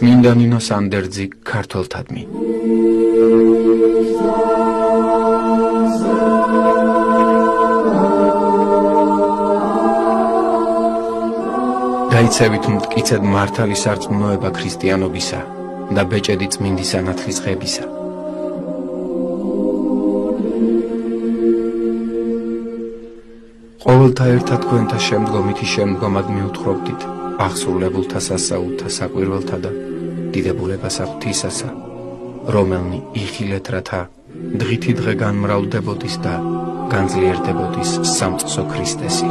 წმინდა ნინო სანდერძი ქართველთადმი. დაიცევით მტკიცედ მართალი სარწმუნოება ქრისტიანობისა და ბეჭედი წმინდი სანათლის ღებისა. ყოველთა ერთად თქვენთა შემდგომითი შემდგომად მიუთხრობდით აღსრულებულთა სასაულთა საკვირველთა და დიდებულებასა ღვთისასა, რომელნი იხილეთ რათა დღითი დღე განმრავლდებოდის და განძლიერდებოდის სამწყსო ქრისტესი.